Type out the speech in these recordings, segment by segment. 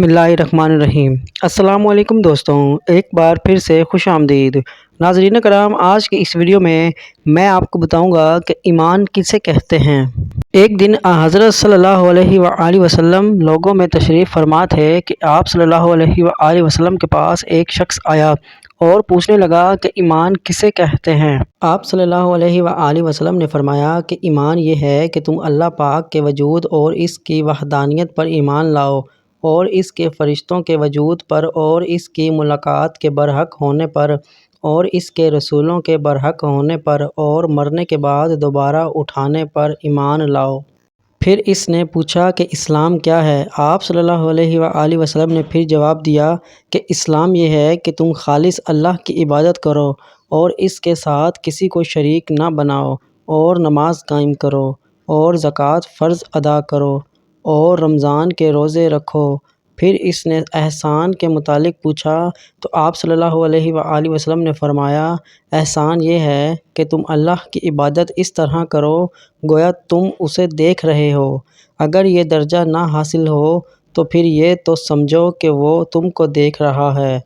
بسم اللہ الرحمن الرحیم۔ السلام علیکم دوستوں، ایک بار پھر سے خوش آمدید۔ ناظرین کرام، آج کی اس ویڈیو میں آپ کو بتاؤں گا کہ ایمان کسے کہتے ہیں۔ ایک دن حضرت صلی اللہ علیہ وآلہ وسلم لوگوں میں تشریف فرما تھے کہ آپ صلی اللہ علیہ وآلہ وسلم کے پاس ایک شخص آیا اور پوچھنے لگا کہ ایمان کسے کہتے ہیں۔ آپ صلی اللہ علیہ وآلہ وسلم نے فرمایا کہ ایمان یہ ہے کہ تم اللہ پاک کے وجود اور اس کی وحدانیت پر ایمان لاؤ، اور اس کے فرشتوں کے وجود پر، اور اس کی ملاقات کے برحق ہونے پر، اور اس کے رسولوں کے برحق ہونے پر، اور مرنے کے بعد دوبارہ اٹھانے پر ایمان لاؤ۔ پھر اس نے پوچھا کہ اسلام کیا ہے؟ آپ صلی اللہ علیہ وآلہ وسلم نے پھر جواب دیا کہ اسلام یہ ہے کہ تم خالص اللہ کی عبادت کرو اور اس کے ساتھ کسی کو شریک نہ بناؤ، اور نماز قائم کرو، اور زکوٰۃ فرض ادا کرو، اور رمضان کے روزے رکھو۔ پھر اس نے احسان کے متعلق پوچھا تو آپ صلی اللہ علیہ وآلہ وسلم نے فرمایا، احسان یہ ہے کہ تم اللہ کی عبادت اس طرح کرو گویا تم اسے دیکھ رہے ہو۔ اگر یہ درجہ نہ حاصل ہو تو پھر یہ تو سمجھو کہ وہ تم کو دیکھ رہا ہے۔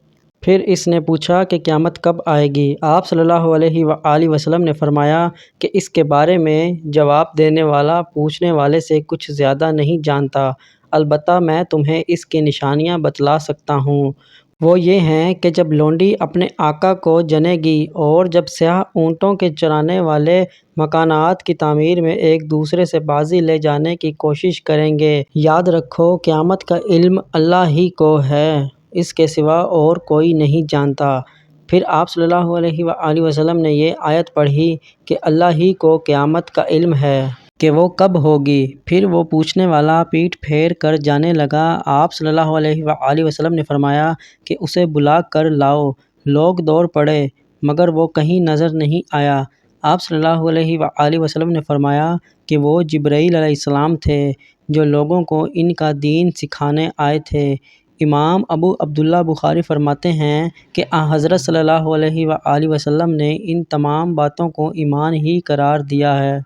پھر اس نے پوچھا کہ قیامت کب آئے گی؟ آپ صلی اللہ علیہ وآلہ وسلم نے فرمایا کہ اس کے بارے میں جواب دینے والا پوچھنے والے سے کچھ زیادہ نہیں جانتا، البتہ میں تمہیں اس کی نشانیاں بتلا سکتا ہوں۔ وہ یہ ہیں کہ جب لونڈی اپنے آقا کو جنے گی، اور جب سیاہ اونٹوں کے چرانے والے مکانات کی تعمیر میں ایک دوسرے سے بازی لے جانے کی کوشش کریں گے۔ یاد رکھو، قیامت کا علم اللہ ہی کو ہے، اس کے سوا اور کوئی نہیں جانتا۔ پھر آپ صلی اللہ علیہ وآلہ وسلم نے یہ آیت پڑھی کہ اللہ ہی کو قیامت کا علم ہے کہ وہ کب ہوگی۔ پھر وہ پوچھنے والا پیٹھ پھیر کر جانے لگا۔ آپ صلی اللہ علیہ وآلہ وسلم نے فرمایا کہ اسے بلا کر لاؤ۔ لوگ دوڑ پڑے مگر وہ کہیں نظر نہیں آیا۔ آپ صلی اللہ علیہ وآلہ وسلم نے فرمایا کہ وہ جبرائیل علیہ السلام تھے جو لوگوں کو ان کا دین سکھانے آئے تھے۔ امام ابو عبداللہ بخاری فرماتے ہیں کہ حضرت صلی اللہ علیہ وآلہ وسلم نے ان تمام باتوں کو ایمان ہی قرار دیا ہے۔